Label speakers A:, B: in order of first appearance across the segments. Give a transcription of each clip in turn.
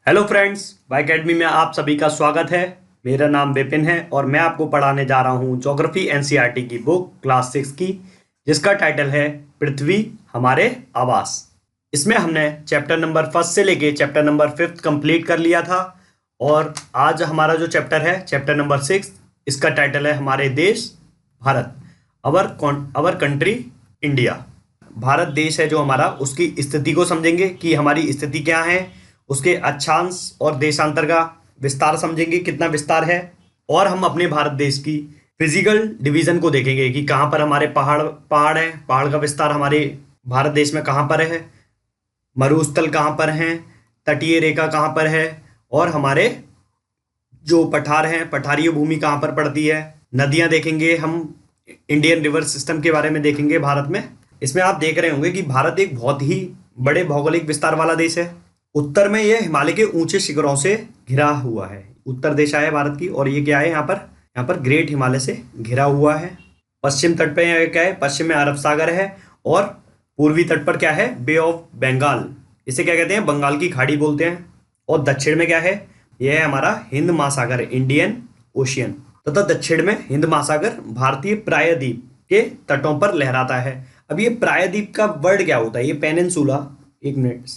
A: Hello friends, Y academy में आप सभी का स्वागत है। मेरा नाम विपिन है और मैं आपको पढ़ाने जा रहा हूँ ज्योग्राफी एनसीईआरटी की बुक क्लास 6 की, जिसका टाइटल है पृथ्वी हमारे आवास। इसमें हमने चैप्टर नंबर फर्स्ट से लेके चैप्टर नंबर 5 कंप्लीट कर लिया था और आज हमारा जो चैप्टर है चैप्टर नंबर 6, इसका टाइटल है हमारे देश Bharat, our country India. Bharat देश है जो हमारा, उसकी स्थिति को समझेंगे कि हमारी स्थिति क्या है, उसके अक्षांश और देशांतर का विस्तार समझेंगे कितना विस्तार है, और हम अपने भारत देश की फिजिकल डिवीजन को देखेंगे कि कहाँ पर हमारे पहाड़ पहाड़ हैं, पहाड़ का विस्तार हमारे भारत देश में कहाँ पर है, मरुस्थल कहाँ पर हैं, तटीय रेखा कहाँ पर है, और हमारे जो पठार हैं, पठारीय भूमि कहाँ पर पड़ती है, नदियाँ देखेंगे हम, इंडियन रिवर सिस्टम के बारे में देखेंगे भारत में। इसमें आप देख रहे होंगे कि भारत एक बहुत ही बड़े भौगोलिक विस्तार वाला देश है। उत्तर में यह हिमालय के ऊंचे शिखरों से घिरा हुआ है, उत्तर दिशा है भारत की, और ये क्या है, यहाँ पर ग्रेट हिमालय से घिरा हुआ है। पश्चिम तट पे यहाँ क्या है, पश्चिम में अरब सागर है, और पूर्वी तट पर क्या है, बे ऑफ बंगाल, इसे क्या कहते हैं, बंगाल की खाड़ी बोलते हैं। और दक्षिण में क्या है, यह है हमारा हिंद महासागर, इंडियन ओशियन, तथा दक्षिण में हिंद महासागर भारतीय प्रायद्वीप के तटों पर लहराता है। अब ये प्रायद्वीप का वर्ड क्या होता है, ये पेनिनसुला, एक मिनट,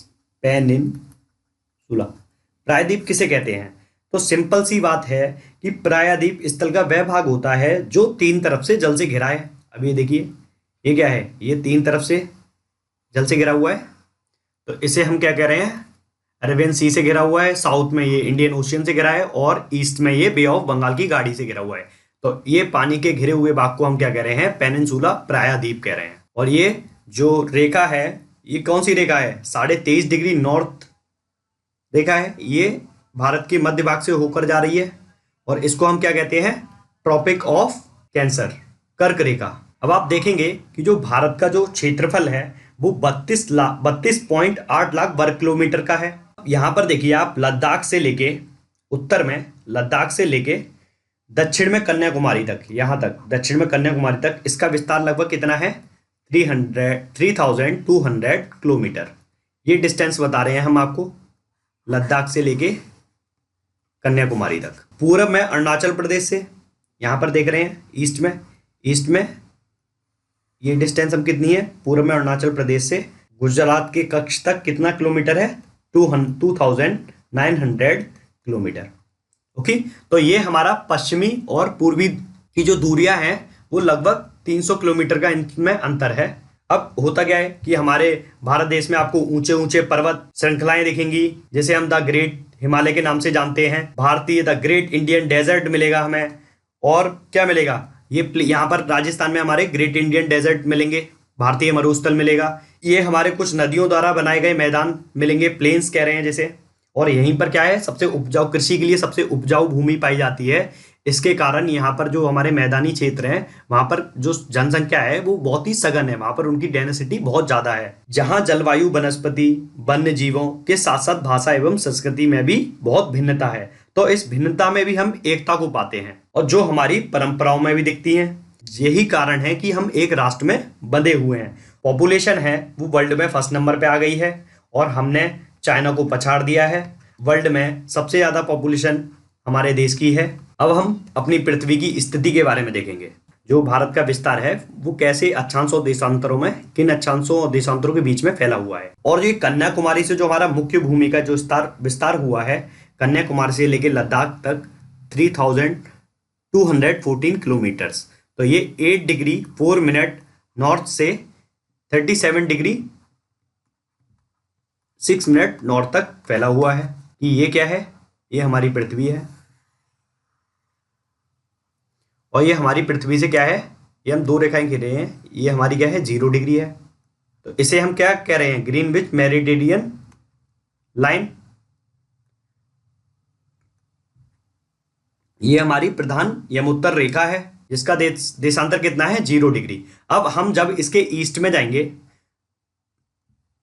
A: पेनिनसुला, प्रायद्वीप किसे कहते हैं? तो सिंपल सी बात है कि प्रायद्वीप स्थल का वह भाग होता है जो तीन तरफ से जल से घिरा है। अब ये देखिए, ये क्या है, ये तीन तरफ से जल से घिरा हुआ है, तो इसे हम क्या कह रहे हैं, अरेबियन सी से घिरा हुआ है। साउथ में ये इंडियन ओशियन से घिरा है, और ईस्ट में ये बे ऑफ बंगाल की खाड़ी से घिरा हुआ है। तो ये पानी के घिरे हुए भाग को हम क्या कह रहे हैं, पेनिनसुला, प्रायद्वीप कह रहे हैं। और ये जो रेखा है, ये कौन सी रेखा है, 23.5 डिग्री नॉर्थ रेखा है, ये भारत के मध्य भाग से होकर जा रही है, और इसको हम क्या कहते हैं, ट्रॉपिक ऑफ कैंसर, कर्क रेखा। अब आप देखेंगे कि जो भारत का जो क्षेत्रफल है वो 32.8 लाख वर्ग किलोमीटर का है। यहाँ पर देखिए आप, लद्दाख से लेके, उत्तर में लद्दाख से लेके दक्षिण में कन्याकुमारी तक, यहाँ तक दक्षिण में कन्याकुमारी तक, इसका विस्तार लगभग कितना है, 3200 किलोमीटर। ये डिस्टेंस बता रहे हैं हम आपको, लद्दाख से लेके कन्याकुमारी तक। पूर्व में अरुणाचल प्रदेश से, यहाँ पर देख रहे हैं ईस्ट में ये डिस्टेंस हम कितनी है, पूर्व में अरुणाचल प्रदेश से गुजरात के कच्छ तक कितना किलोमीटर है, 2900 किलोमीटर। ओके, तो ये हमारा पश्चिमी और पूर्वी की जो दूरियां हैं वो लगभग 300 किलोमीटर का इनमें अंतर है। अब होता क्या है कि हमारे भारत देश में आपको ऊंचे ऊंचे पर्वत श्रृंखलाएं दिखेंगी, जैसे हम द ग्रेट हिमालय के नाम से जानते हैं। भारतीय द ग्रेट इंडियन डेजर्ट मिलेगा हमें, और क्या मिलेगा, ये यहाँ पर राजस्थान में हमारे ग्रेट इंडियन डेजर्ट मिलेंगे, भारतीय मरुस्थल मिलेगा, ये हमारे कुछ नदियों द्वारा बनाए गए मैदान मिलेंगे, प्लेन्स कह रहे हैं जैसे। और यहीं पर क्या है, सबसे उपजाऊ, कृषि के लिए सबसे उपजाऊ भूमि पाई जाती है। इसके कारण यहाँ पर जो हमारे मैदानी क्षेत्र हैं, वहां पर जो जनसंख्या है वो बहुत ही सघन है, वहां पर उनकी डेंसिटी बहुत ज्यादा है, जहां जलवायु, वनस्पति, वन्य जीवों के साथ साथ भाषा एवं संस्कृति में भी बहुत भिन्नता है। तो इस भिन्नता में भी हम एकता को पाते हैं, और जो हमारी परंपराओं में भी दिखती है। यही कारण है कि हम एक राष्ट्र में बंधे हुए हैं। पॉपुलेशन है वो वर्ल्ड में फर्स्ट नंबर पे आ गई है, और हमने चाइना को पछाड़ दिया है। वर्ल्ड में सबसे ज्यादा पॉपुलेशन हमारे देश की है। अब हम अपनी पृथ्वी की स्थिति के बारे में देखेंगे। जो भारत का विस्तार है वो कैसे अक्षांशों और देशांतरों में, किन अक्षांशों और देशांतरों के बीच में फैला हुआ है। और ये कन्याकुमारी से जो हमारा मुख्य भूमि का जो विस्तार हुआ है, कन्याकुमारी से लेकर लद्दाख तक 3214 किलोमीटर्स, तो ये 8 डिग्री 4 मिनट नॉर्थ से 37 डिग्री 6 मिनट नॉर्थ तक फैला हुआ है। कि ये क्या है, ये हमारी पृथ्वी है, और ये हमारी पृथ्वी से क्या है, ये हम दो रेखाएं खींच रहे हैं, ये हमारी क्या है, 0 डिग्री है। तो इसे हम क्या कह रहे हैं, ग्रीनविच मेरिडियन लाइन। ये हमारी प्रधान यमोत्तर रेखा है, जिसका देशांतर कितना है, 0 डिग्री। अब हम जब इसके ईस्ट में जाएंगे,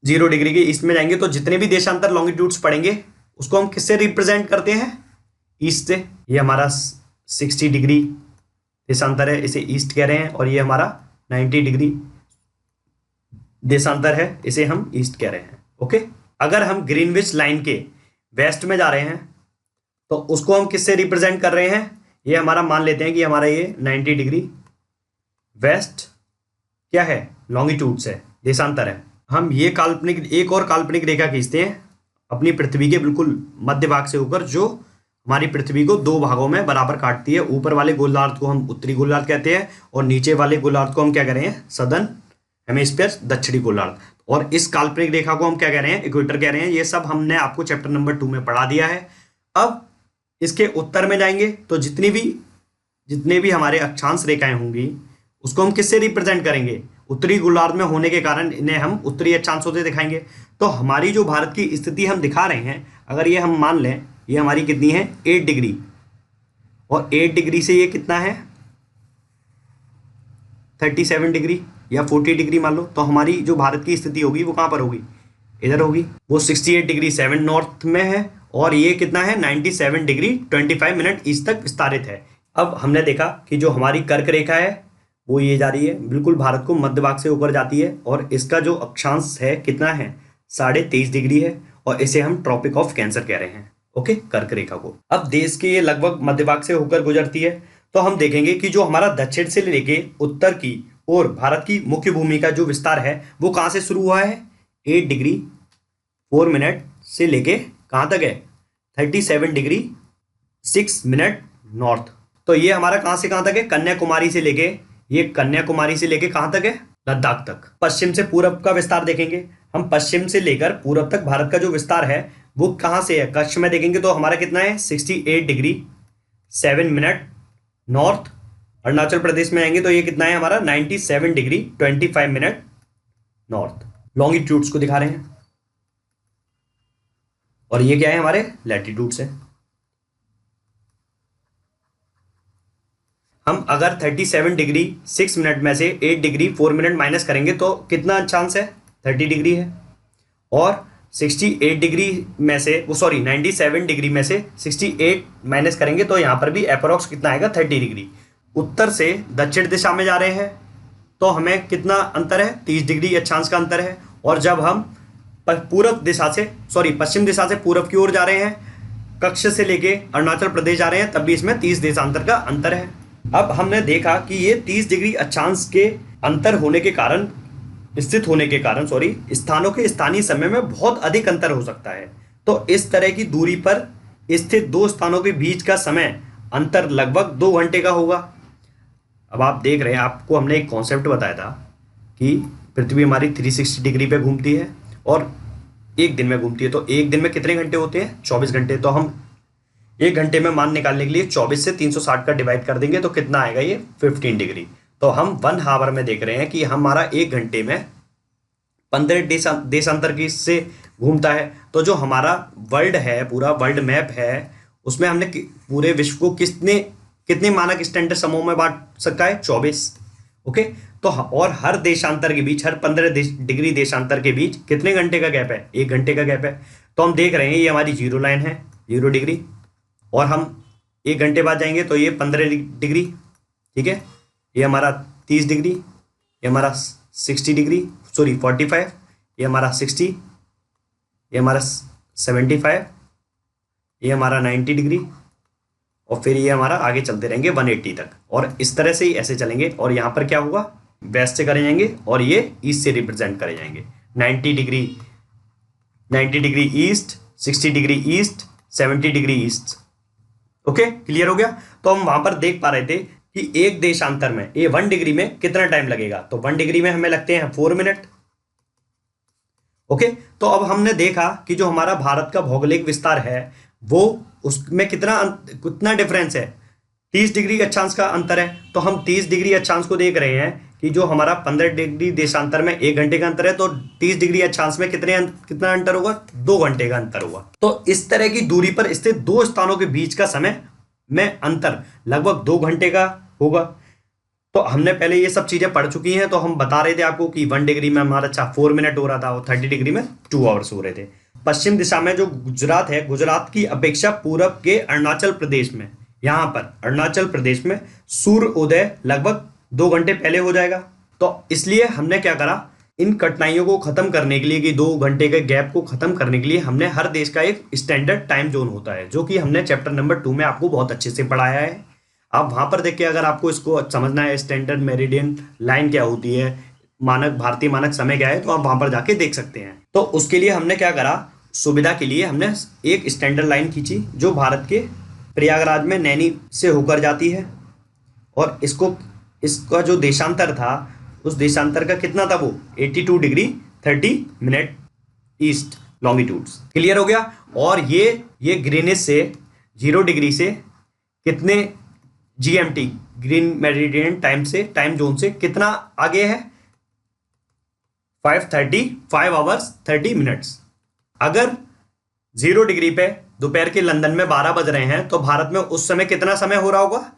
A: 0 डिग्री के ईस्ट में जाएंगे, तो जितने भी देशांतर लॉन्गिट्यूड्स पड़ेंगे उसको हम किससे रिप्रेजेंट करते हैं, ईस्ट से। ये हमारा 60 डिग्री देशांतर है, इसे ईस्ट कह रहे हैं, और ये हमारा 90 डिग्री देशांतर है, इसे हम ईस्ट कह रहे हैं। ओके, अगर हम ग्रीनविच लाइन के वेस्ट में जा रहे हैं तो उसको हम किससे रिप्रेजेंट कर रहे हैं, ये हमारा मान लेते हैं कि हमारा ये 90 डिग्री वेस्ट क्या है, लॉन्गिट्यूड से, देशांतर है। हम ये काल्पनिक एक और काल्पनिक रेखा खींचते हैं अपनी पृथ्वी के बिल्कुल मध्य भाग से होकर, जो हमारी पृथ्वी को दो भागों में बराबर काटती है। ऊपर वाले गोलार्ध को हम उत्तरी गोलार्ध कहते हैं और नीचे वाले गोलार्ध को हम क्या कह रहे हैं, सदर्न हेमिस्फीयर, दक्षिणी गोलार्ध। और इस काल्पनिक रेखा को हम क्या कह रहे हैं, इक्वेटर कह रहे हैं। ये सब हमने आपको चैप्टर नंबर 2 में पढ़ा दिया है। अब इसके उत्तर में जाएंगे तो जितने भी हमारे अक्षांश रेखाएं होंगी उसको हम किससे रिप्रेजेंट करेंगे, उत्तरी गोलार्ध में होने के कारण इन्हें हम उत्तरी अक्षांश होते दिखाएंगे। तो हमारी जो भारत की स्थिति हम दिखा रहे हैं, अगर ये हम मान लें ये हमारी कितनी है 8 डिग्री, और 8 डिग्री से ये कितना है 37 डिग्री या 40 डिग्री मान लो, तो हमारी जो भारत की स्थिति होगी वो कहाँ पर होगी, इधर होगी। वो 68 डिग्री 7 नॉर्थ में है और ये कितना है 97 डिग्री 25 मिनट ईस्ट तक विस्तारित है। अब हमने देखा कि जो हमारी कर्क रेखा है वो ये जा रही है, बिल्कुल भारत को मध्य भाग से ऊपर जाती है और इसका जो अक्षांश है कितना है 23.5 डिग्री है और इसे हम ट्रॉपिक ऑफ कैंसर कह रहे हैं। ओके, कर्क रेखा को। अब देश के ये लगभग मध्य भाग से होकर गुजरती है, तो हम देखेंगे कि जो हमारा दक्षिण से लेके उत्तर की और भारत की मुख्य भूमि का जो विस्तार है वो कहाँ से शुरू हुआ है, 8 डिग्री 4 मिनट से लेके कहाँ तक है 37 डिग्री 6 मिनट नॉर्थ। तो ये हमारा कहाँ से कहाँ तक है, कन्याकुमारी से लेके, ये कन्याकुमारी से लेके कहाँ तक है, लद्दाख तक। पश्चिम से पूरब का विस्तार देखेंगे हम, पश्चिम से लेकर पूरब तक भारत का जो विस्तार है वो कहाँ से है, कच्छ में देखेंगे तो हमारा कितना है 68 degree 7 minute north. Arunachal Pradesh में आएंगे तो ये कितना है हमारा 97 डिग्री 25 मिनट नॉर्थ। लॉन्गिट्यूड्स को दिखा रहे हैं और ये क्या है हमारे लैटिट्यूड्स है। हम अगर 37 डिग्री 6 मिनट में से 8 डिग्री 4 मिनट माइनस करेंगे तो कितना चांस है, 30 डिग्री है। और 68 डिग्री में से 97 डिग्री में से 68 माइनस करेंगे तो यहाँ पर भी अप्रोक्स कितना आएगा 30 डिग्री। उत्तर से दक्षिण दिशा में जा रहे हैं तो हमें कितना अंतर है, 30 डिग्री अक्षांश का अंतर है। और जब हम पश्चिम दिशा से पूरब की ओर जा रहे हैं, कच्छ से लेके अरुणाचल प्रदेश जा रहे हैं, तब भी इसमें 30 देशांतर का अंतर है। अब हमने देखा कि ये 30 डिग्री अक्षांश के अंतर होने के कारण, स्थित होने के कारण स्थानों के स्थानीय समय में बहुत अधिक अंतर हो सकता है। तो इस तरह की दूरी पर स्थित दो स्थानों के बीच का समय अंतर लगभग 2 घंटे का होगा। अब आप देख रहे हैं, आपको हमने एक कॉन्सेप्ट बताया था कि पृथ्वी हमारी 360 डिग्री पे घूमती है और एक दिन में घूमती है। तो एक दिन में कितने घंटे होते हैं, 24 घंटे। तो हम एक घंटे में मान निकालने के लिए 24 से 360 का डिवाइड कर देंगे तो कितना आएगा, ये 15 डिग्री। तो हम 1 हावर में देख रहे हैं कि हमारा एक घंटे में 15 देशांतर की से घूमता है। तो जो हमारा वर्ल्ड है, पूरा वर्ल्ड मैप है, उसमें हमने पूरे विश्व को कितने मानक स्टैंडर्ड समूह में बांट सकता है, 24। ओके, तो और हर देशांतर के बीच, हर 15 डिग्री देशांतर के बीच कितने घंटे का गैप है, 1 घंटे का गैप है। तो हम देख रहे हैं ये हमारी 0 लाइन है, 0 डिग्री, और हम 1 घंटे बाद जाएंगे तो ये 15 डिग्री, ठीक है। ये हमारा 30 डिग्री, ये हमारा 60 डिग्री 45, ये हमारा 60, ये हमारा 75, ये हमारा 90 डिग्री, और फिर ये हमारा आगे चलते रहेंगे 180 तक। और इस तरह से ही ऐसे चलेंगे और यहाँ पर क्या होगा, वेस्ट से करे जाएंगे और ये ईस्ट से रिप्रेजेंट करे जाएंगे। 90 degree east, 60 degree east, 70 degree east. Okay, clear हो गया। तो हम वहां पर देख पा रहे थे कि एक देशांतर में 1 डिग्री में कितना टाइम लगेगा, तो 1 डिग्री में हमें लगते हैं 4 मिनट। ओके, तो अब हमने देखा कि जो हमारा भारत का भौगोलिक विस्तार है वो उसमें कितना डिफरेंस है, 30 डिग्री अक्षांश का अंतर है। तो हम 30 डिग्री अक्षांश को देख रहे हैं कि जो हमारा 15 डिग्री देशांतर में 1 घंटे का अंतर है, तो 30 डिग्री अक्षांश में कितना अंतर होगा, 2 घंटे का अंतर होगा। तो इस तरह की दूरी पर स्थित दो स्थानों के बीच का समय में अंतर लगभग 2 घंटे का होगा। तो हमने पहले ये सब चीजें पढ़ चुकी हैं, तो हम बता रहे थे आपको कि 1 डिग्री में हमारा 4 मिनट हो रहा था और 30 डिग्री में 2 आवर्स हो रहे थे। पश्चिम दिशा में जो गुजरात है, गुजरात की अपेक्षा पूरब के अरुणाचल प्रदेश में, यहाँ पर अरुणाचल प्रदेश में सूर्य उदय लगभग 2 घंटे पहले हो जाएगा। तो इसलिए हमने क्या करा, इन कठिनाइयों को खत्म करने के लिए, कि 2 घंटे के गैप को खत्म करने के लिए, हमने हर देश का एक स्टैंडर्ड टाइम जोन होता है, जो कि हमने चैप्टर नंबर 2 में आपको बहुत अच्छे से पढ़ाया है। आप वहां पर देख के अगर आपको इसको समझना है, स्टैंडर्ड मेरिडियन लाइन क्या होती है, मानक भारतीय मानक समय क्या है, तो आप वहां पर जाके देख सकते हैं। तो उसके लिए हमने क्या करा, सुविधा के लिए हमने एक स्टैंडर्ड लाइन खींची जो भारत के प्रयागराज में नैनी से होकर जाती है, और इसका जो देशांतर था, उस देशांतर का कितना था, वो 82 degree 30 minute east longitudes. Clear हो गया। और ये ग्रीनिच से 0 डिग्री से कितने GMT ग्रीन मेरिडियन टाइम से, टाइम जोन से कितना आगे है, 5 आवर्स 30 मिनट्स। अगर 0 डिग्री पे दोपहर के लंदन में 12 बज रहे हैं, तो भारत में उस समय कितना समय हो रहा होगा,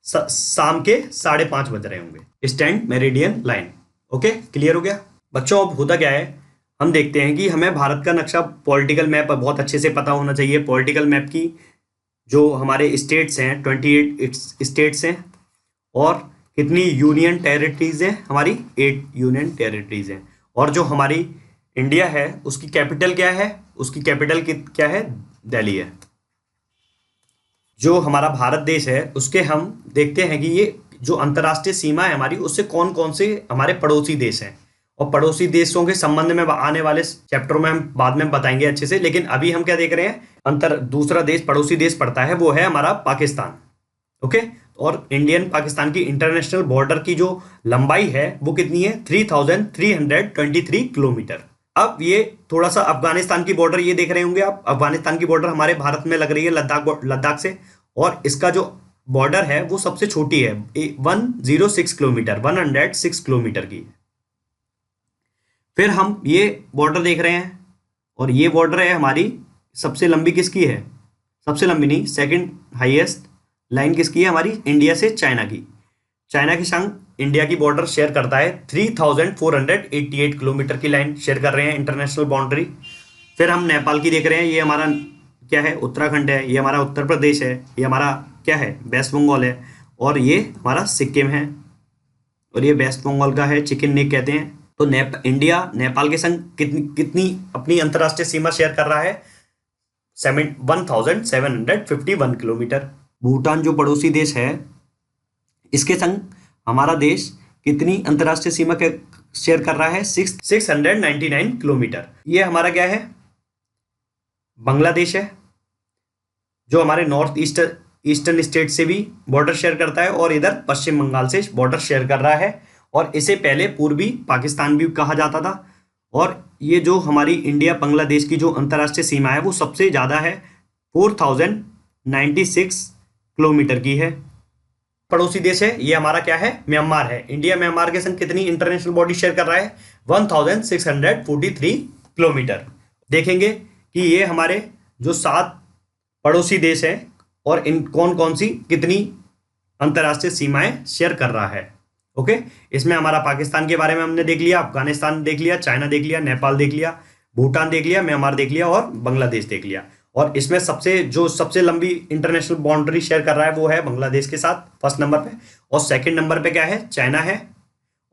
A: शाम के 5:30 बज रहे होंगे। Stand meridian line. Okay, clear हो गया बच्चों। अब होता क्या है, हम देखते हैं कि हमें भारत का नक्शा, पॉलिटिकल मैप बहुत अच्छे से पता होना चाहिए। पॉलिटिकल मैप की जो हमारे स्टेट्स हैं, 28 स्टेट्स हैं, और कितनी यूनियन टेरिटरीज हैं, हमारी 8 यूनियन टेरिटरीज हैं। और जो हमारी इंडिया है उसकी कैपिटल क्या है, उसकी कैपिटल क्या है, दिल्ली है। जो हमारा भारत देश है उसके हम देखते हैं कि ये जो अंतर्राष्ट्रीय सीमा है हमारी, उससे कौन कौन से हमारे पड़ोसी देश हैं, और पड़ोसी देशों के संबंध में आने वाले चैप्टरों में हम बाद में बताएंगे अच्छे से। लेकिन अभी हम क्या देख रहे हैं, दूसरा देश, पड़ोसी देश पड़ता है, वो है हमारा पाकिस्तान। ओके, और इंडियन पाकिस्तान की इंटरनेशनल बॉर्डर की जो लंबाई है वो कितनी है, 3323 किलोमीटर। अब ये थोड़ा सा अफगानिस्तान की बॉर्डर ये देख रहे होंगे आप, अफगानिस्तान की बॉर्डर हमारे भारत में लग रही है लद्दाख से, और इसका जो बॉर्डर है वो सबसे छोटी है, 106 किलोमीटर, 106 किलोमीटर की। फिर हम ये बॉर्डर देख रहे हैं, और ये बॉर्डर है हमारी, सबसे लंबी किसकी है, सबसे लंबी नहीं, सेकंड हाईएस्ट लाइन किसकी है, हमारी इंडिया से चाइना की। चाइना के संग इंडिया की बॉर्डर शेयर करता है, 3488 किलोमीटर की लाइन शेयर कर रहे हैं, इंटरनेशनल बाउंड्री। फिर हम नेपाल की देख रहे हैं, ये हमारा क्या है, उत्तराखंड है, ये हमारा उत्तर प्रदेश है, ये हमारा क्या है, वेस्ट बंगाल है, और ये हमारा सिक्किम है, और ये वेस्ट बंगाल का है, चिकन नेक कहते हैं। तो इंडिया नेपाल के संग कितनी अपनी अंतर्राष्ट्रीय सीमा शेयर कर रहा है, 1751 किलोमीटर। भूटान जो पड़ोसी देश है, इसके संग हमारा देश कितनी अंतर्राष्ट्रीय सीमा के शेयर कर रहा है, 699 किलोमीटर। ये हमारा क्या है, बांग्लादेश है, जो हमारे नॉर्थ ईस्टर्न स्टेट से भी बॉर्डर शेयर करता है, और इधर पश्चिम बंगाल से बॉर्डर शेयर कर रहा है, और इसे पहले पूर्वी पाकिस्तान भी कहा जाता था। और ये जो हमारी इंडिया बांग्लादेश की जो अंतर्राष्ट्रीय सीमा है वो सबसे ज़्यादा है, 4096 किलोमीटर की है। पड़ोसी देश है ये हमारा क्या है, म्यांमार है। इंडिया म्यांमार के संग कितनी इंटरनेशनल बॉर्डर शेयर कर रहा है, 1643 किलोमीटर। देखेंगे कि ये हमारे जो 7 पड़ोसी देश हैं, और इन कौन कौन सी कितनी अंतर्राष्ट्रीय सीमाएं शेयर कर रहा है। ओके, इसमें हमारा पाकिस्तान के बारे में हमने देख लिया, अफगानिस्तान देख लिया, चाइना देख लिया, नेपाल देख लिया, भूटान देख लिया, म्यांमार देख लिया, और बांग्लादेश देख लिया। और इसमें सबसे लंबी इंटरनेशनल बाउंड्री शेयर कर रहा है वो है बांग्लादेश के साथ, फर्स्ट नंबर पे। और सेकंड नंबर पे क्या है, चाइना है,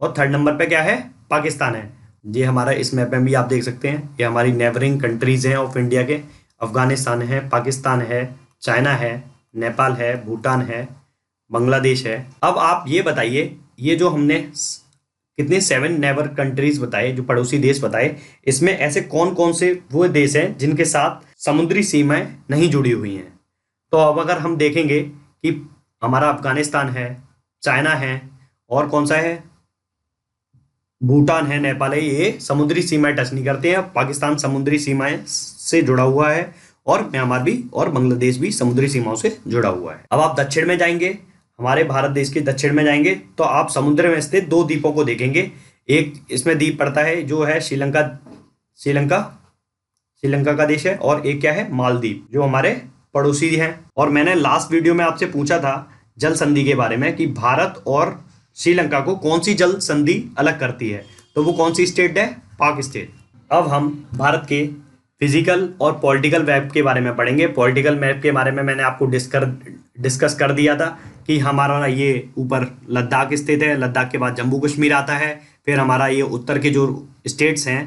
A: और थर्ड नंबर पे क्या है, पाकिस्तान है। ये हमारा इस मैप में भी आप देख सकते हैं, ये हमारी नेबरिंग कंट्रीज हैं ऑफ इंडिया के, अफगानिस्तान है, पाकिस्तान है, चाइना है, नेपाल है, भूटान है, बांग्लादेश है। अब आप ये बताइए, ये जो हमने कितने 7 नेबर कंट्रीज बताए, जो पड़ोसी देश बताए, इसमें ऐसे कौन कौन से वो देश हैं जिनके साथ समुद्री सीमाएं नहीं जुड़ी हुई हैं। तो अब अगर हम देखेंगे कि हमारा अफगानिस्तान है, चाइना है, और कौन सा है, भूटान है, नेपाल है, ये समुद्री सीमाएं टच नहीं करते हैं। पाकिस्तान समुद्री सीमाएं से जुड़ा हुआ है, और म्यांमार भी और बांग्लादेश भी समुद्री सीमाओं से जुड़ा हुआ है। अब आप दक्षिण में जाएंगे, हमारे भारत देश के दक्षिण में जाएंगे, तो आप समुद्र में स्थित 2 द्वीपों को देखेंगे। एक इसमें द्वीप पड़ता है जो है श्रीलंका का देश है, और एक क्या है, मालदीव, जो हमारे पड़ोसी हैं। और मैंने लास्ट वीडियो में आपसे पूछा था जल संधि के बारे में, कि भारत और श्रीलंका को कौन सी जल संधि अलग करती है, तो वो कौन सी स्टेट है, पाक स्टेट। अब हम भारत के फिजिकल और पॉलिटिकल मैप के बारे में पढ़ेंगे। पॉलिटिकल मैप के बारे में मैंने आपको डिस्कस कर दिया था कि हमारा ये ऊपर लद्दाख स्थित है, लद्दाख के बाद जम्मू कश्मीर आता है, फिर हमारा ये उत्तर के जो स्टेट्स हैं,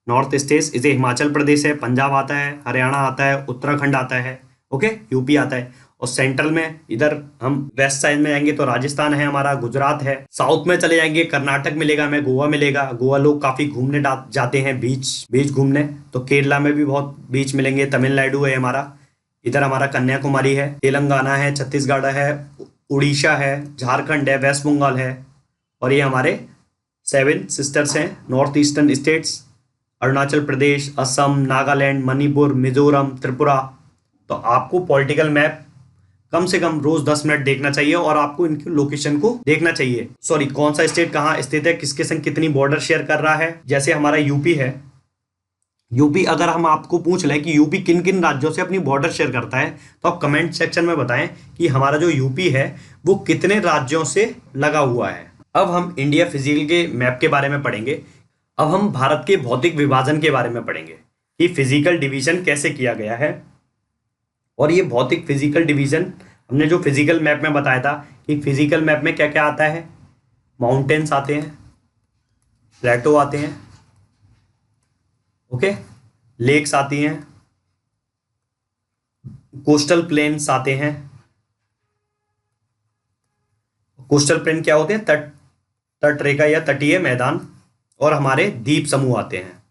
A: नॉर्थ स्टेट्स, इसे हिमाचल प्रदेश है, पंजाब आता है, हरियाणा आता है, उत्तराखंड आता है, ओके, यूपी आता है। और सेंट्रल में इधर हम वेस्ट साइड में जाएंगे तो राजस्थान है हमारा, गुजरात है। साउथ में चले जाएंगे कर्नाटक मिलेगा, हमें गोवा मिलेगा। गोवा लोग काफी घूमने जाते हैं, बीच घूमने, तो केरला में भी बहुत बीच मिलेंगे। तमिलनाडु है हमारा, इधर हमारा कन्याकुमारी है, तेलंगाना है, छत्तीसगढ़ है, उड़ीसा है, झारखंड है, वेस्ट बंगाल है। और ये हमारे 7 सिस्टर्स हैं, north eastern states, Arunachal Pradesh, Assam, Nagaland, Manipur, Mizoram, Tripura. तो आपको पॉलिटिकल मैप कम से कम रोज 10 मिनट देखना चाहिए और आपको इनकी लोकेशन को देखना चाहिए। सॉरी, कौन सा स्टेट कहाँ स्थित है, किसके संग कितनी बॉर्डर शेयर कर रहा है। जैसे हमारा यूपी है, यूपी अगर हम आपको पूछ लें कि यूपी किन किन राज्यों से अपनी बॉर्डर शेयर करता है, तो आप कमेंट सेक्शन में बताएं कि हमारा जो यूपी है वो कितने राज्यों से लगा हुआ है। अब हम इंडिया फिजिकल के मैप के बारे में पढ़ेंगे। अब हम भारत के भौतिक विभाजन के बारे में पढ़ेंगे कि फिजिकल डिवीजन कैसे किया गया है। और ये भौतिक फिजिकल डिवीजन हमने जो फिजिकल मैप में बताया था कि फिजिकल मैप में क्या क्या आता है। माउंटेन्स आते हैं, प्लेटो आते हैं, ओके, लेक्स आती हैं, कोस्टल प्लेन्स आते हैं। कोस्टल प्लेन क्या होते हैं, तट रेखा या तटीय मैदान। और हमारे द्वीप समूह आते हैं।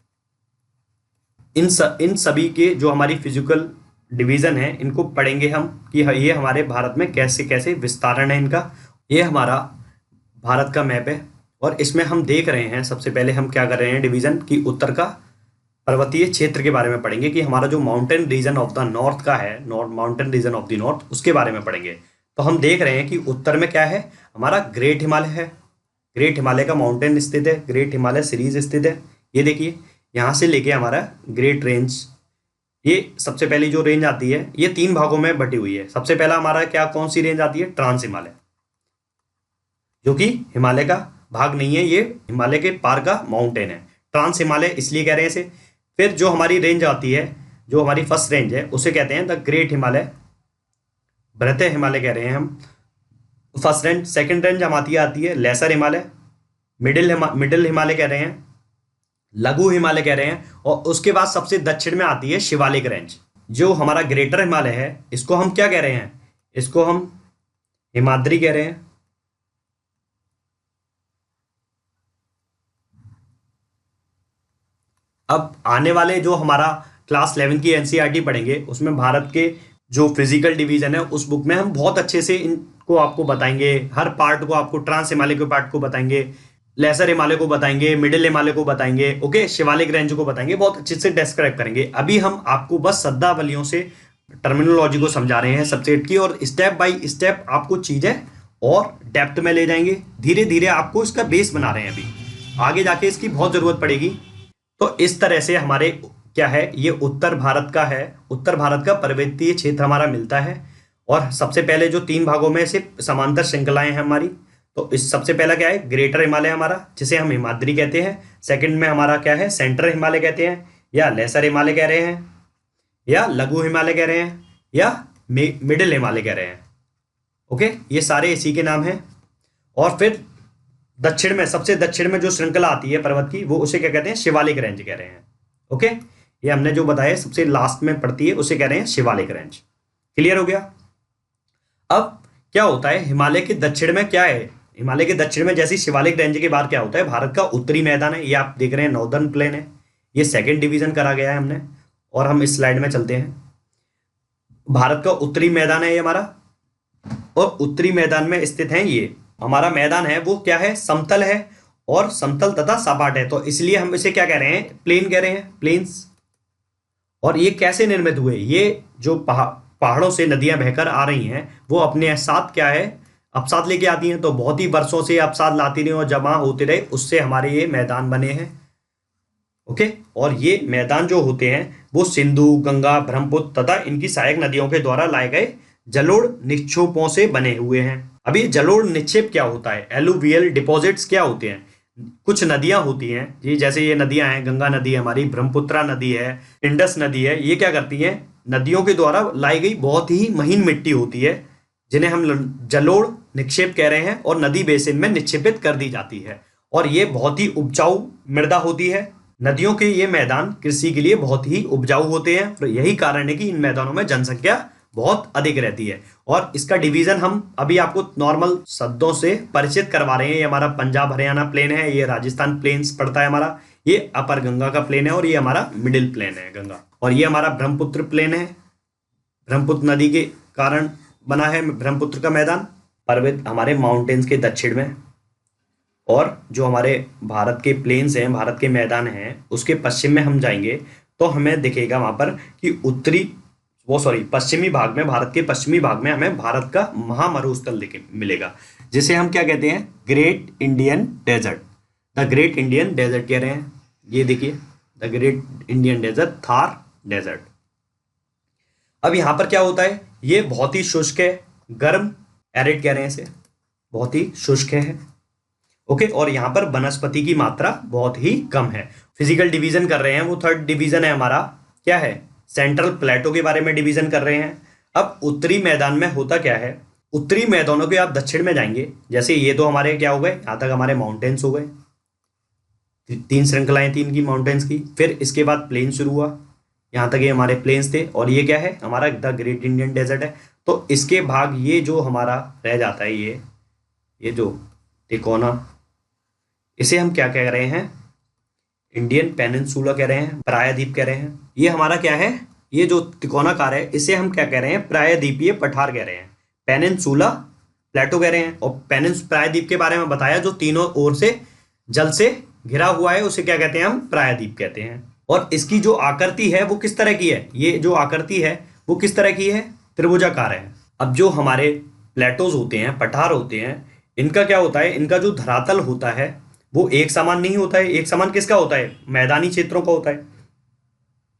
A: इन सभी के जो हमारी फिजिकल डिवीजन है, इनको पढ़ेंगे हम कि ये हमारे भारत में कैसे कैसे विस्तारण है इनका। ये हमारा भारत का मैप है और इसमें हम देख रहे हैं, सबसे पहले हम क्या कर रहे हैं डिवीजन की, उत्तर का पर्वतीय क्षेत्र के बारे में पढ़ेंगे कि हमारा जो mountain region of the north का है, mountain region of the north, उसके बारे में पढ़ेंगे। तो हम देख रहे हैं कि उत्तर में क्या है, हमारा ग्रेट हिमालय है। ग्रेट हिमालय का माउंटेन स्थित है, ग्रेट हिमालय सीरीज स्थित है। ये देखिए, यहाँ से लेके हमारा ग्रेट रेंज, ये सबसे पहली जो रेंज आती है ये 3 भागों में बटी हुई है। सबसे पहला हमारा क्या, कौन सी रेंज आती है, ट्रांस हिमालय, जो कि हिमालय का भाग नहीं है, ये हिमालय के पार का माउंटेन है। ट्रांस हिमालय इसलिए कह रहे हैं इसे। फिर जो हमारी रेंज आती है, जो हमारी फर्स्ट रेंज है, उसे कहते हैं द ग्रेट हिमालय, बृहत हिमालय कह रहे हैं हम, फर्स्ट रेंज। सेकंड रेंज हम आती है लेसर हिमालय, मिडिल हिमालय कह रहे हैं, लघु हिमालय कह रहे हैं। और उसके बाद सबसे दक्षिण में आती है शिवालिक रेंज। जो हमारा ग्रेटर हिमालय है, इसको हम क्या कह रहे हैं, इसको हम हिमाद्री कह रहे हैं। अब आने वाले जो हमारा क्लास 11 की एनसीईआरटी पढ़ेंगे, उसमें भारत के जो फिजिकल डिवीजन है उस बुक में हम बहुत अच्छे से इनको आपको बताएंगे। हर पार्ट को आपको, ट्रांस हिमालय के पार्ट को बताएंगे, लेसर हिमालय को बताएंगे, मिडिल हिमालय को बताएंगे, ओके, शिवालिक रेंज को बताएंगे, बहुत अच्छे से डिस्क्राइब करेंगे। अभी हम आपको बस शब्दावलियों से टर्मिनोलॉजी को समझा रहे हैं सब्जेक्ट की, और स्टेप बाय स्टेप आपको चीजें और डेप्थ में ले जाएंगे। धीरे धीरे आपको इसका बेस बना रहे हैं, अभी आगे जाके इसकी बहुत जरूरत पड़ेगी। तो इस तरह से हमारे क्या है, ये उत्तर भारत का है, उत्तर भारत का पर्वतीय क्षेत्र हमारा मिलता है। और सबसे पहले जो 3 भागों में से समांतर श्रृंखलाएं हैं हमारी, तो इस सबसे पहला क्या है, ग्रेटर हिमालय हमारा, जिसे हम हिमाद्री कहते हैं। सेकंड में हमारा क्या है, सेंट्रल हिमालय कहते हैं, या लेसर हिमालय कह रहे हैं, या लघु हिमालय कह रहे हैं, या मिडिल हिमालय कह रहे हैं, ओके, ये सारे इसी के नाम हैं। और फिर दक्षिण में, सबसे दक्षिण में जो श्रृंखला आती है पर्वत की, वो उसे क्या कहते हैं, शिवालिक रेंज कह रहे हैं, ओके। ये हमने जो बताया सबसे लास्ट में पड़ती है, उसे कह रहे हैं शिवालिक रेंज। क्लियर हो गया। अब क्या होता है, हिमालय के दक्षिण में क्या है, हिमालय के दक्षिण में जैसे शिवालिक रेंज के बाद क्या होता है, भारत का उत्तरी मैदान है। ये आप देख रहे हैं नॉर्दर्न प्लेन है, ये सेकंड डिवीजन करा गया है हमने। और हम इस स्लाइड में चलते हैं, भारत का उत्तरी मैदान है ये हमारा, और उत्तरी मैदान में स्थित है ये हमारा मैदान है, वो क्या है, समतल है और समतल तथा सपाट है। तो इसलिए हम इसे क्या कह रहे हैं, प्लेन कह रहे हैं, प्लेन्स। और ये कैसे निर्मित हुए, ये जो पहाड़ों से नदियां बहकर आ रही हैं, वो अपने साथ क्या है, अवसाद लेके आती हैं। तो बहुत ही वर्षों से अवसाद लाती रही और जमा होते रहे, उससे हमारे ये मैदान बने हैं, ओके। और ये मैदान जो होते हैं वो सिंधु, गंगा, ब्रह्मपुत्र तथा इनकी सहायक नदियों के द्वारा लाए गए जलोढ़ निक्षेपों से बने हुए हैं। अभी जलोढ़ निक्षेप क्या होता है, एलुवियल डिपॉजिट्स क्या होते हैं, कुछ नदियां होती हैं जी, जैसे ये नदियां हैं, गंगा नदी है हमारी, ब्रह्मपुत्रा नदी है, इंडस नदी है। ये क्या करती हैं, नदियों के द्वारा लाई गई बहुत ही महीन मिट्टी होती है, जिन्हें हम जलोढ़ निक्षेप कह रहे हैं, और नदी बेसिन में निक्षेपित कर दी जाती है। और ये बहुत ही उपजाऊ मृदा होती है। नदियों के ये मैदान कृषि के लिए बहुत ही उपजाऊ होते हैं, तो यही कारण है कि इन मैदानों में जनसंख्या बहुत अधिक रहती है। और इसका डिवीजन हम अभी आपको नॉर्मल शब्दों से परिचित करवा रहे हैं। ये हमारा पंजाब हरियाणा प्लेन है, ये राजस्थान प्लेन्स पड़ता है हमारा, ये अपर गंगा का प्लेन है और ये हमारा मिडिल प्लेन है गंगा, और ये हमारा ब्रह्मपुत्र प्लेन है। ब्रह्मपुत्र नदी के कारण बना है ब्रह्मपुत्र का मैदान। पर्वत हमारे माउंटेन्स के दक्षिण में, और जो हमारे भारत के प्लेन्स हैं, भारत के मैदान हैं, उसके पश्चिम में हम जाएंगे तो हमें दिखेगा वहां पर कि पश्चिमी भाग में, भारत के पश्चिमी भाग में हमें भारत का महामरुस्थल मिलेगा, जिसे हम क्या कहते हैं, great Indian desert. The great Indian desert कह रहे हैं। ये देखिए, the great Indian desert, Thar desert. अब यहाँ पर क्या होता है, ये बहुत ही शुष्क है, गर्म, एरिड कह रहे हैं इसे, बहुत ही शुष्क है। ओके, और यहाँ पर वनस्पति की मात्रा बहुत ही कम है। फिजिकल डिवीजन कर रहे हैं, वो थर्ड डिवीजन है हमारा, क्या है, सेंट्रल प्लेटो के बारे में डिवीजन कर रहे हैं। अब उत्तरी मैदान में होता क्या है, उत्तरी मैदानों के आप दक्षिण में जाएंगे, जैसे ये तो हमारे क्या हो गए, यहाँ तक हमारे माउंटेन्स हो गए, 3 श्रृंखलाएं 3 की माउंटेन्स की। फिर इसके बाद प्लेन शुरू हुआ, यहाँ तक ये हमारे प्लेन्स थे, और ये क्या है, हमारा द ग्रेट इंडियन डेजर्ट है। तो इसके भाग ये जो हमारा रह जाता है, ये जो तिकोना, इसे हम क्या कह रहे हैं, इंडियन पेनिनसुला कह रहे हैं, प्रायद्वीप कह रहे हैं। ये हमारा क्या है, ये जो त्रिकोणाकार है, इसे हम क्या कह रहे हैं, प्रायद्वीपीय पठार कह रहे हैं, पेनिनसुला प्लेटो कह रहे हैं। और प्रायद्वीप के बारे में बताया, जो तीनों ओर से जल से घिरा हुआ है, उसे क्या कहते हैं, हम प्रायद्वीप कहते हैं। और इसकी जो आकृति है वो किस तरह की है, ये जो आकृति है वो किस तरह की है, त्रिभुजाकार है। अब जो हमारे प्लेटोज होते हैं, पठार होते हैं, इनका क्या होता है, इनका जो धरातल होता है वो एक समान नहीं होता है। एक समान किसका होता है, मैदानी क्षेत्रों का होता है,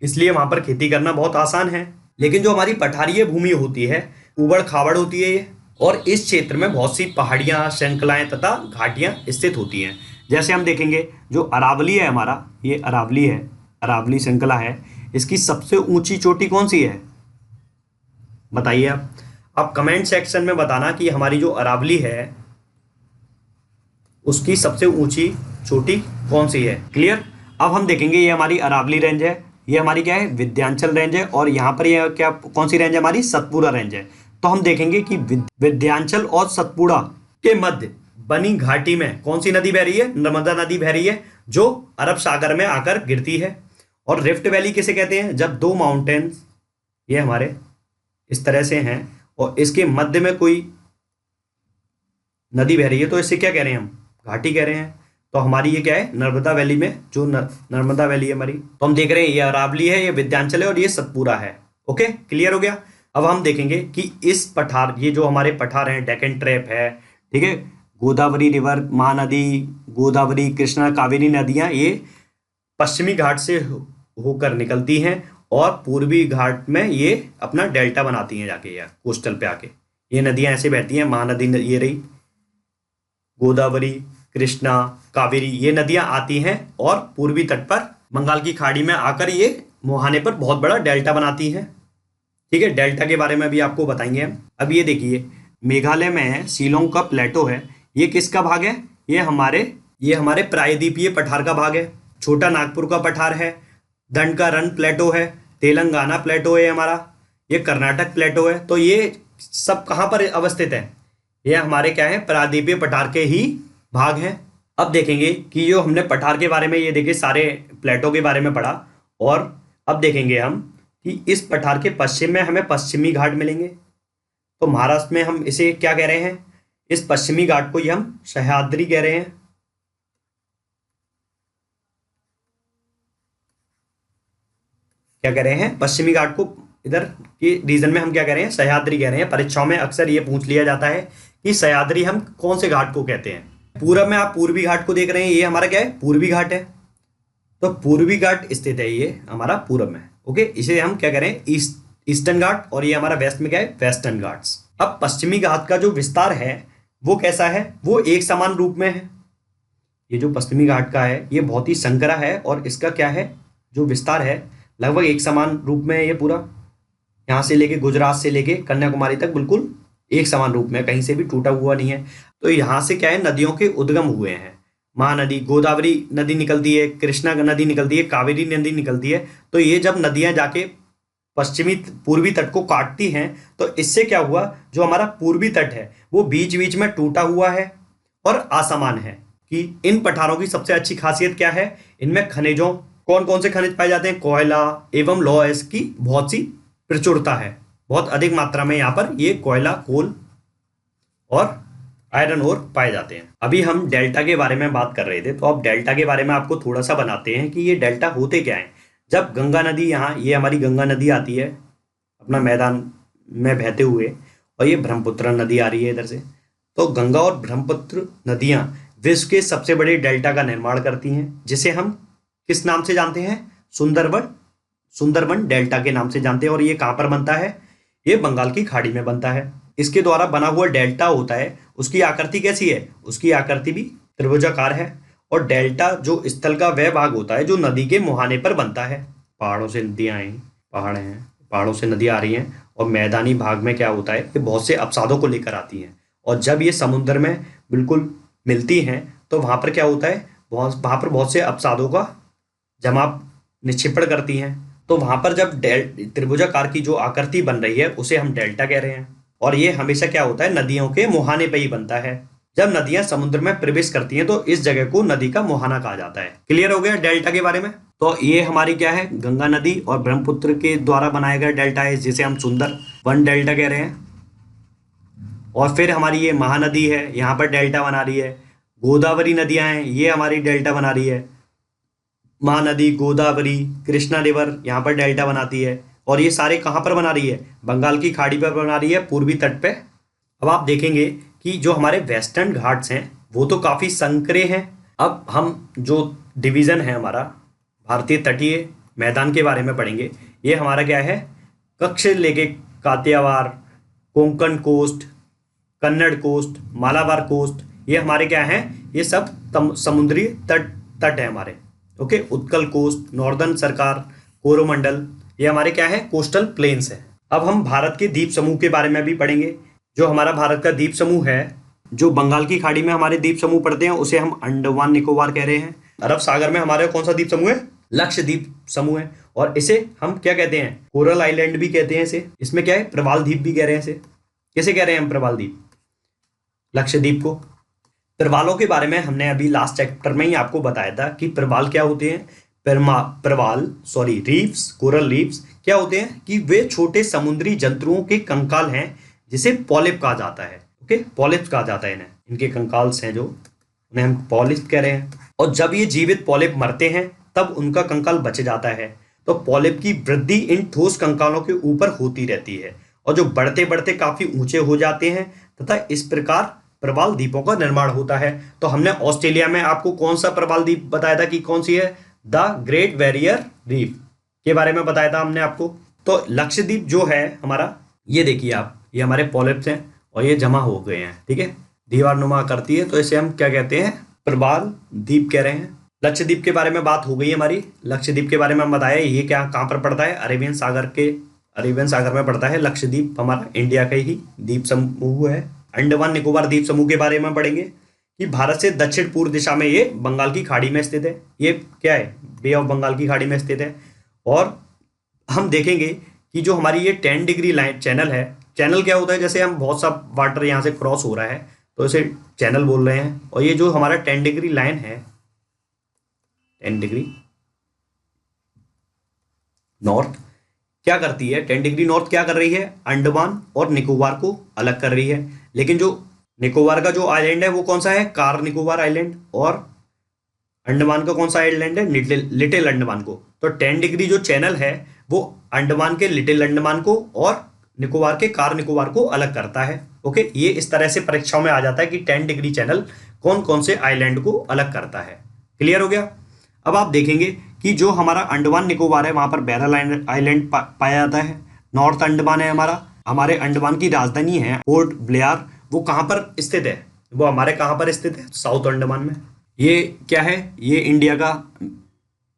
A: इसलिए वहां पर खेती करना बहुत आसान है। लेकिन जो हमारी पठारीय भूमि होती है, उबड़ खाबड़ होती है ये, और इस क्षेत्र में बहुत सी पहाड़ियां, श्रृंखलाएं तथा घाटियां स्थित होती हैं। जैसे हम देखेंगे, जो अरावली है हमारा, ये अरावली है, अरावली श्रृंखला है, इसकी सबसे ऊंची चोटी कौन सी है, बताइए आप कमेंट सेक्शन में बताना कि हमारी जो अरावली है उसकी सबसे ऊंची चोटी कौन सी है। क्लियर। अब हम देखेंगे, ये हमारी अरावली रेंज है, ये हमारी क्या है, विंध्याचल रेंज है, और यहाँ पर ये क्या, कौन सी रेंज है हमारी, सतपुड़ा रेंज है। तो हम देखेंगे कि विंध्याचल और सतपुड़ा के मध्य बनी घाटी में कौन सी नदी बह रही है, नर्मदा नदी बह रही है, जो अरब सागर में आकर गिरती है। और रिफ्ट वैली किसे कहते हैं, जब 2 माउंटेन्स ये हमारे इस तरह से हैं और इसके मध्य में कोई नदी बह रही है, तो इससे क्या कह रहे हैं, हम घाटी कह रहे हैं। तो हमारी ये क्या है, नर्मदा वैली में जो नर्मदा वैली है हमारी, तो हम देख रहे हैं ये अरावली है, ये विंध्याचल है, और ये सतपुड़ा है। ओके, क्लियर हो गया। अब हम देखेंगे कि इस पठार, ये जो हमारे पठार हैं, डेक्कन ट्रैप है, ठीक है, गोदावरी रिवर, महानदी, गोदावरी, कृष्णा, कावेरी नदियां ये पश्चिमी घाट से होकर निकलती हैं और पूर्वी घाट में ये अपना डेल्टा बनाती हैं जाके, या कोस्टल पे आके ये नदियां ऐसे बहती हैं। महानदी ये रही, गोदावरी, कृष्णा, कावेरी, ये नदियां आती हैं और पूर्वी तट पर बंगाल की खाड़ी में आकर ये मुहाने पर बहुत बड़ा डेल्टा बनाती हैं। ठीक है, डेल्टा के बारे में भी आपको बताएंगे हम। अब ये देखिए, मेघालय में शिलोंग का प्लेटो है, ये किसका भाग है, ये हमारे प्रायद्वीपीय पठार का भाग है। छोटा नागपुर का पठार है, दंड का रन प्लेटो है, तेलंगाना प्लेटो है हमारा, ये कर्नाटक प्लेटो है। तो ये सब कहाँ पर अवस्थित है, ये हमारे क्या है, प्रायद्वीपीय पठार के ही भाग हैं। अब देखेंगे कि जो हमने पठार के बारे में, ये देखिए सारे प्लेटो के बारे में पढ़ा, और अब देखेंगे हम कि इस पठार के पश्चिम में हमें पश्चिमी घाट मिलेंगे। तो महाराष्ट्र में हम इसे क्या कह रहे हैं, इस पश्चिमी घाट को ही हम सह्याद्री कह रहे हैं। क्या कह रहे हैं, पश्चिमी घाट को इधर के रीजन में हम क्या कह रहे हैं, सह्याद्री कह रहे हैं। परीक्षाओं में अक्सर ये पूछ लिया जाता है कि सह्याद्री हम कौन से घाट को कहते हैं। पूरब में आप पूर्वी घाट को देख रहे हैं, ये हमारा क्या है, पूर्वी घाट है। तो पूर्वी घाट स्थित है ये हमारा पूरब में। ओके, इसे हम क्या कह रहे हैं, ईस्टर्न घाट, और ये हमारा वेस्ट में क्या है, वेस्टर्न घाट्स। अब पश्चिमी घाट का जो विस्तार है वो कैसा है, वो एक समान रूप में है। ये जो पश्चिमी घाट का है ये बहुत ही संकरा है, और इसका क्या है, जो विस्तार है लगभग एक समान रूप में है। ये पूरा यहाँ से लेके गुजरात से लेके कन्याकुमारी तक बिल्कुल एक समान रूप में, कहीं से भी टूटा हुआ नहीं है। तो यहाँ से क्या है, नदियों के उद्गम हुए हैं, महानदी, गोदावरी नदी निकलती है, कृष्णा नदी निकलती है, कावेरी नदी निकलती है। तो ये जब नदियां जाके पश्चिमी पूर्वी तट को काटती हैं तो इससे क्या हुआ, जो हमारा पूर्वी तट है वो बीच बीच में टूटा हुआ है और असमान है। कि इन पठारों की सबसे अच्छी खासियत क्या है, इनमें खनिजों, कौन कौन से खनिज पाए जाते हैं, कोयला एवं लौह अयस्क की बहुत सी प्रचुरता है, बहुत अधिक मात्रा में यहाँ पर ये कोयला, कोल और आयरन ओर पाए जाते हैं। अभी हम डेल्टा के बारे में बात कर रहे थे, तो अब डेल्टा के बारे में आपको थोड़ा सा बनाते हैं कि ये डेल्टा होते क्या हैं। जब गंगा नदी, यहाँ ये हमारी गंगा नदी आती है अपना मैदान में बहते हुए, और ये ब्रह्मपुत्र नदी आ रही है इधर से, तो गंगा और ब्रह्मपुत्र नदियां विश्व के सबसे बड़े डेल्टा का निर्माण करती हैं, जिसे हम किस नाम से जानते हैं, सुंदरबन डेल्टा के नाम से जानते हैं। और ये कहाँ पर बनता है, ये बंगाल की खाड़ी में बनता है। इसके द्वारा बना हुआ डेल्टा होता है, उसकी आकृति कैसी है, उसकी आकृति भी त्रिभुजाकार है। और डेल्टा जो स्थल का वह भाग होता है जो नदी के मुहाने पर बनता है। पहाड़ों से नदियां आई, पहाड़ हैं, पहाड़ों से नदियां आ रही हैं, और मैदानी भाग में क्या होता है, ये बहुत से अपसादों को लेकर आती हैं। और जब ये समुद्र में बिल्कुल मिलती हैं तो वहाँ पर क्या होता है, वहाँ पर बहुत से अपसादों का जमाव निक्षेपण करती हैं। तो वहाँ पर जब त्रिभुजाकार की जो आकृति बन रही है उसे हम डेल्टा कह रहे हैं। और ये हमेशा क्या होता है, नदियों के मुहाने पे ही बनता है। जब नदियां समुद्र में प्रवेश करती हैं तो इस जगह को नदी का मुहाना कहा जाता है। क्लियर हो गया डेल्टा के बारे में। तो ये हमारी क्या है, गंगा नदी और ब्रह्मपुत्र के द्वारा बनाया गया डेल्टा है, जिसे हम सुंदरबन डेल्टा कह रहे हैं। और फिर हमारी ये महानदी है, यहाँ पर डेल्टा बना रही है। गोदावरी नदियां हैं, ये हमारी डेल्टा बना रही है। महानदी, गोदावरी, कृष्णा रिवर यहाँ पर डेल्टा बनाती है। और ये सारे कहाँ पर बना रही है, बंगाल की खाड़ी पर बना रही है, पूर्वी तट पे। अब आप देखेंगे कि जो हमारे वेस्टर्न घाट्स हैं वो तो काफ़ी संकरे हैं। अब हम जो डिवीज़न है हमारा भारतीय तटीय मैदान के बारे में पढ़ेंगे। ये हमारा क्या है, कच्छ से लेके Kathiawar, Konkan coast, Kannada coast, Malabar coast, ये हमारे क्या हैं, ये सब समुद्री तट है हमारे। ओके, उत्कल कोस्ट, नॉर्दर्न सरकार, कोरोमंडल, ये हमारे क्या है, कोस्टल प्लेन्स है। अब हम भारत के द्वीप समूह के बारे में भी पढ़ेंगे। जो हमारा भारत का द्वीप समूह है, जो बंगाल की खाड़ी में हमारे द्वीप समूह पड़ते हैं, उसे हम अंडमान निकोबार कह रहे हैं। अरब सागर में हमारे कौन सा द्वीप समूह है, लक्षद्वीप समूह है। और इसे हम क्या कहते हैं, कोरल आइलैंड भी कहते हैं इसे। इसमें क्या है, प्रवाल द्वीप भी कह रहे हैं इसे। कैसे कह रहे हैं हम प्रवाल द्वीप, लक्षद्वीप को। प्रवालों के बारे में हमने अभी लास्ट चैप्टर में ही आपको बताया था कि प्रवाल क्या होते हैं। रीफ्स, कोरल रीफ्स क्या होते हैं कि वे छोटे समुद्री जंतुओं के कंकाल हैं, जिसे पॉलिप कहा जाता है। ओके, पॉलिप्स कहा जाता है इन्हें, इनके कंकाल्स हैं जो, उन्हें हम पॉलिप कह रहे हैं। और जब ये जीवित पॉलिप मरते हैं तब उनका कंकाल बच जाता है। तो पॉलिप की वृद्धि इन ठोस कंकालों के ऊपर होती रहती है, और जो बढ़ते बढ़ते काफी ऊंचे हो जाते हैं, तथा इस प्रकार प्रवाल द्वीपों का निर्माण होता है। तो हमने ऑस्ट्रेलिया में आपको कौन सा प्रवाल द्वीप बताया था कि कौन सी है, द ग्रेट बैरियर रीफ के बारे में बताया था हमने आपको। तो लक्षद्वीप जो है हमारा, ये देखिए आप, ये हमारे पॉलिप्स हैं और ये जमा हो गए हैं, ठीक है, दीवार नुमा करती है, तो इसे हम क्या कहते हैं, प्रवाल द्वीप कह रहे हैं। लक्षद्वीप के बारे में बात हो गई हमारी। लक्षद्वीप के बारे में हम बताया, ये क्या कहाँ पर पड़ता है, अरेबियन सागर में पड़ता है। लक्षद्वीप हमारा इंडिया का ही द्वीप समूह है। अंडमान निकोबार द्वीप समूह के बारे में पढ़ेंगे कि भारत से दक्षिण पूर्व दिशा में ये बंगाल की खाड़ी में स्थित है। ये क्या है, बे ऑफ बंगाल की खाड़ी में स्थित है। और हम देखेंगे कि जो हमारी ये 10 डिग्री लाइन चैनल है, चैनल क्या होता है, जैसे हम बहुत सा वाटर यहाँ से क्रॉस हो रहा है तो इसे चैनल बोल रहे हैं। और ये जो हमारा 10 डिग्री लाइन है, 10 डिग्री नॉर्थ क्या करती है, 10 डिग्री नॉर्थ क्या कर रही है, अंडमान और निकोबार को अलग कर रही है। लेकिन जो निकोबार का जो आइलैंड है वो कौन सा है, कार निकोबार आइलैंड, और अंडमान का कौन सा आइलैंड है, लिटिल अंडमान को। तो 10 डिग्री जो चैनल है वो अंडमान के लिटिल अंडमान को और निकोबार के कार निकोबार को अलग करता है। ओके, ये इस तरह से परीक्षाओं में आ जाता है कि 10 डिग्री चैनल कौन कौन से आइलैंड को अलग करता है। क्लियर हो गया। अब आप देखेंगे कि जो हमारा अंडमान निकोबार है वहां पर बैरल आइलैंड पाया जाता है। नॉर्थ अंडमान है हमारे अंडमान की राजधानी है पोर्ट ब्लेयर, वो कहाँ पर स्थित है, वो हमारे कहाँ पर स्थित है, साउथ अंडमान में। ये क्या है, ये इंडिया का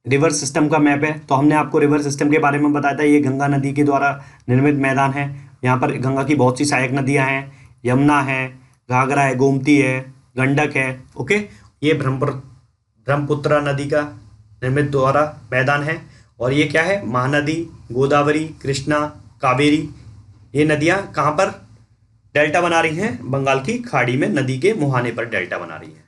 A: रिवर सिस्टम का मैप है। तो हमने आपको रिवर सिस्टम के बारे में बताया था, ये गंगा नदी के द्वारा निर्मित मैदान है। यहाँ पर गंगा की बहुत सी सहायक नदियाँ हैं, यमुना है, घाघरा है, गोमती है, गंडक है। ओके, ये ब्रह्मपुत्रा नदी का निर्मित द्वारा मैदान है। और ये क्या है, महानदी, गोदावरी, कृष्णा, कावेरी, ये नदियां कहाँ पर डेल्टा बना रही हैं, बंगाल की खाड़ी में नदी के मुहाने पर डेल्टा बना रही है।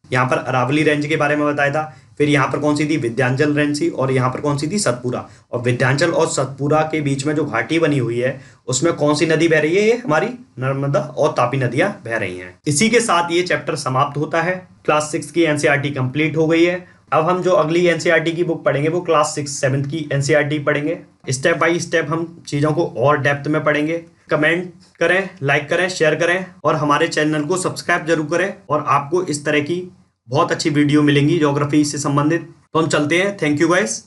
A: यहाँ पर अरावली रेंज के बारे में बताया था। फिर यहाँ पर कौन सी थी, विंध्याचल रेंज थी। और यहाँ पर कौन सी थी, सतपुरा। और विंध्याचल और सतपुरा के बीच में जो घाटी बनी हुई है उसमें कौन सी नदी बह रही है, ये हमारी नर्मदा और तापी नदियां बह रही हैं। इसी के साथ ये चैप्टर समाप्त होता है। क्लास 6 की एनसीईआरटी कंप्लीट हो गई है। अब हम जो अगली एनसीईआरटी की बुक पढ़ेंगे वो क्लास 6 7th की एनसीईआरटी पढ़ेंगे। स्टेप बाय स्टेप हम चीज़ों को और डेप्थ में पढ़ेंगे। कमेंट करें, लाइक करें, शेयर करें और हमारे चैनल को सब्सक्राइब जरूर करें। और आपको इस तरह की बहुत अच्छी वीडियो मिलेंगी ज्योग्राफी से संबंधित। तो हम चलते हैं। Thank you guys.